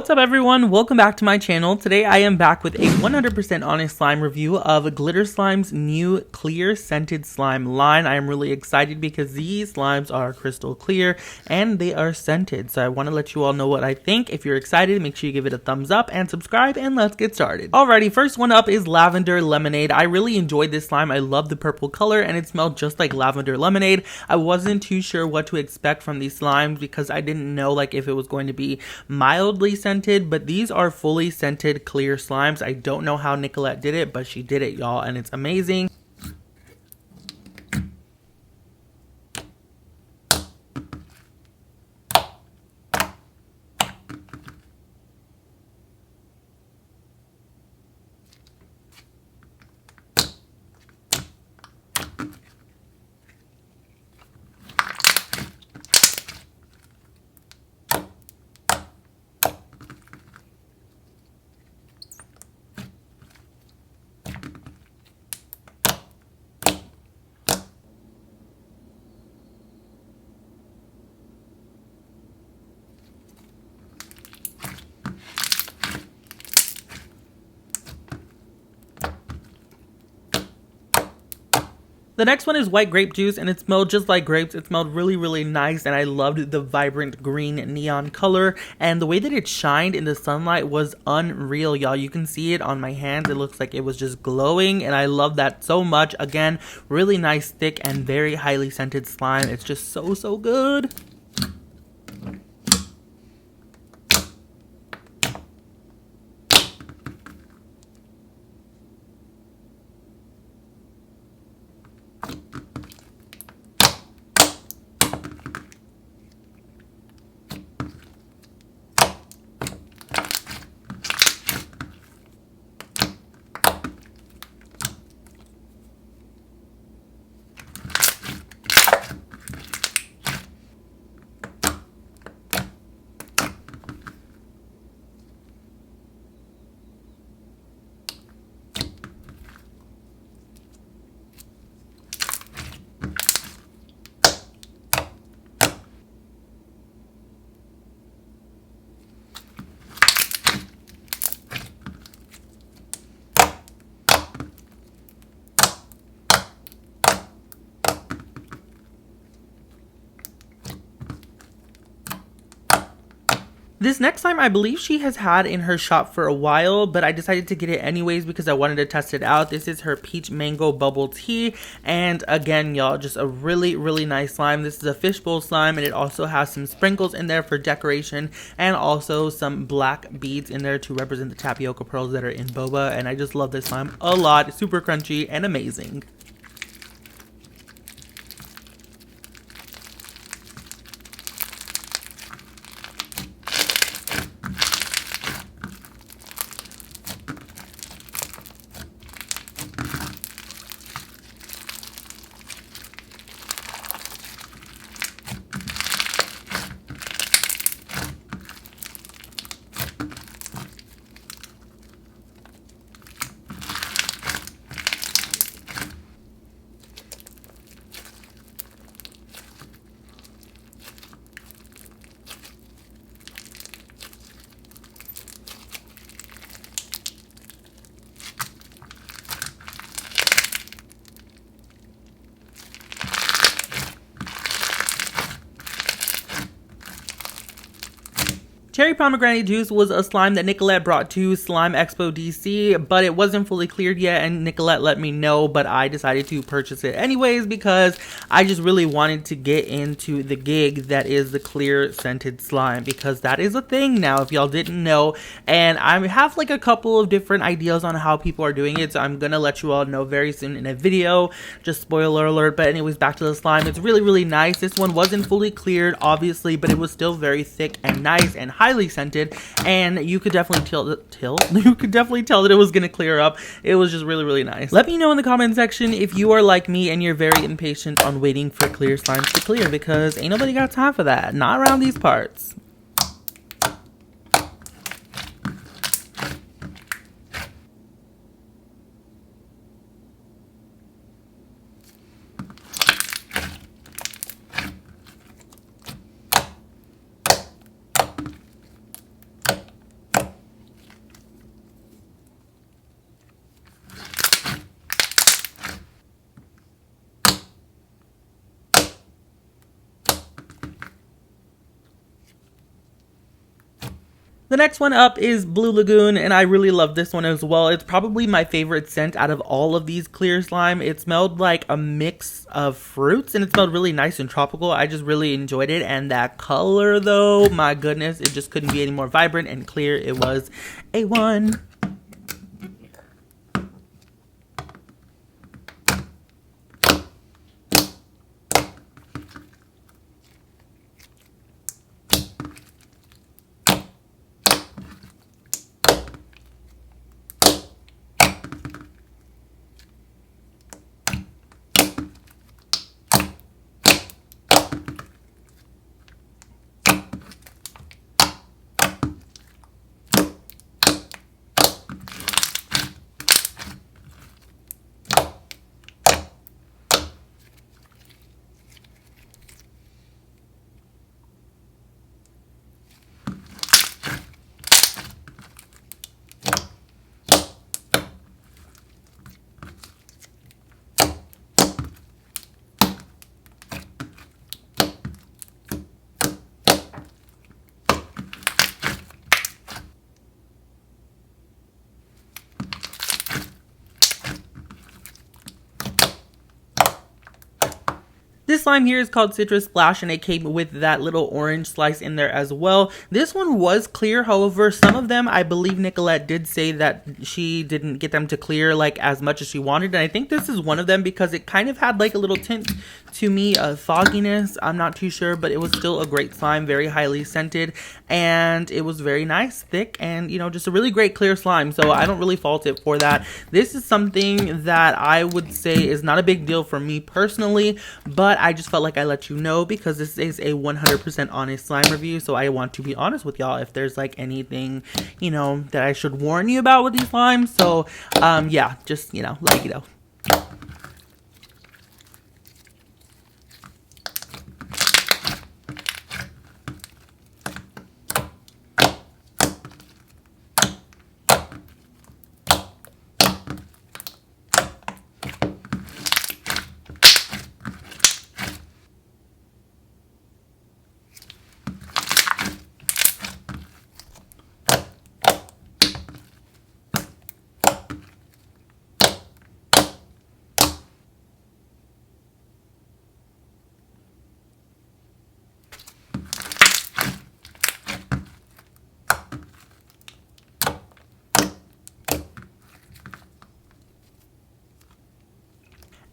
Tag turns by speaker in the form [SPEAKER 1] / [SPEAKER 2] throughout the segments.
[SPEAKER 1] What's up everyone, welcome back to my channel. Today I am back with a 100% honest slime review of Glitter Slime's new clear scented slime line. I am really excited because these slimes are crystal clear and they are scented. So I want to let you all know what I think. If you're excited, make sure you give it a thumbs up and subscribe, and let's get started. Alrighty, first one up is Lavender Lemonade. I really enjoyed this slime. I love the purple color and it smelled just like lavender lemonade. I wasn't too sure what to expect from these slimes because I didn't know like if it was going to be mildly scented, but these are fully scented clear slimes. I don't know how Nicolette did it, but she did it, y'all, and it's amazing. The next one is white grape juice, and it smelled just like grapes. It smelled really nice, and I loved the vibrant green neon color, and the way that it shined in the sunlight was unreal, y'all. You can see it on my hands. It looks like it was just glowing, and I love that so much. Again, really nice, thick, and very highly scented slime. It's just so good. This next slime, I believe she has had in her shop for a while, but I decided to get it anyways because I wanted to test it out. This is her peach mango bubble tea, and again, y'all, just a really nice slime. This is a fishbowl slime, and it also has some sprinkles in there for decoration, and also some black beads in there to represent the tapioca pearls that are in boba, and I just love this slime a lot. It's super crunchy and amazing. Cherry pomegranate juice was a slime that Nicolette brought to Slime Expo DC, but it wasn't fully cleared yet, and Nicolette let me know, but I decided to purchase it anyways because I just really wanted to get into the gig that is the clear scented slime, because that is a thing now, if y'all didn't know, and I have like a couple of different ideas on how people are doing it, so I'm gonna let you all know very soon in a video. Just spoiler alert. But anyways, back to the slime. It's really nice. This one wasn't fully cleared, obviously, but it was still very thick and nice and highly scented, and you could definitely tell that it was gonna clear up. It was just really nice. Let me know in the comment section if you are like me and you're very impatient on waiting for clear slimes to clear, because ain't nobody got time for that, not around these parts. The next one up is Blue Lagoon, and I really love this one as well. It's probably my favorite scent out of all of these clear slime. It smelled like a mix of fruits, and it smelled really nice and tropical. I just really enjoyed it, and that color, though, my goodness, it just couldn't be any more vibrant and clear. It was A1. This slime here is called Citrus Splash, and it came with that little orange slice in there as well. This one was clear, however, some of them, I believe Nicolette did say that she didn't get them to clear like as much as she wanted, and I think this is one of them because it kind of had like a little tint to me of fogginess. I'm not too sure, but it was still a great slime, very highly scented, and it was very nice, thick, and you know, just a really great clear slime, so I don't really fault it for that. This is something that I would say is not a big deal for me personally, but I just felt like I let you know because this is a 100% honest slime review, so I want to be honest with y'all if there's like anything, you know, that I should warn you about with these slimes. So yeah, just, you know, let you know.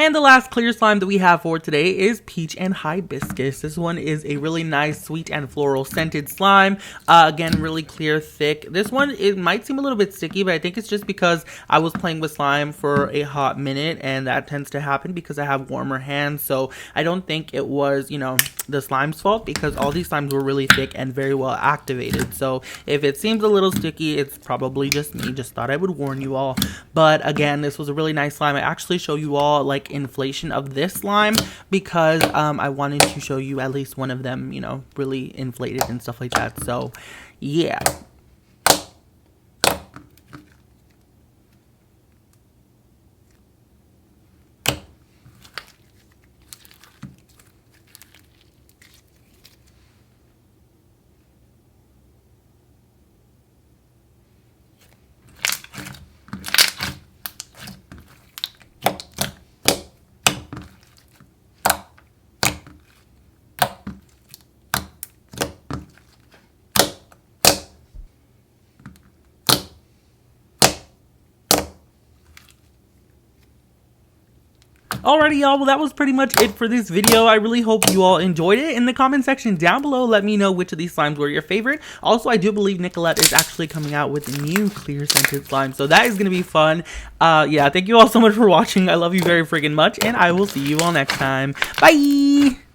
[SPEAKER 1] And the last clear slime that we have for today is Peach and Hibiscus. This one is a really nice, sweet and floral scented slime. Again, really clear, thick. This one, it might seem a little bit sticky, but I think it's just because I was playing with slime for a hot minute, and that tends to happen because I have warmer hands. So I don't think it was, you know, the slime's fault because all these slimes were really thick and very well activated. So if it seems a little sticky, it's probably just me. Just thought I would warn you all. But again, this was a really nice slime. I actually show you all like inflation of this slime because I wanted to show you at least one of them, you know, really inflated and stuff like that. So yeah. Alrighty, y'all, well, that was pretty much it for this video. I really hope you all enjoyed it. In the comment section down below, let me know which of these slimes were your favorite. Also, I do believe Nicolette is actually coming out with a new clear scented slime, so that is going to be fun. Yeah, thank you all so much for watching. I love you very freaking much, and I will see you all next time. Bye!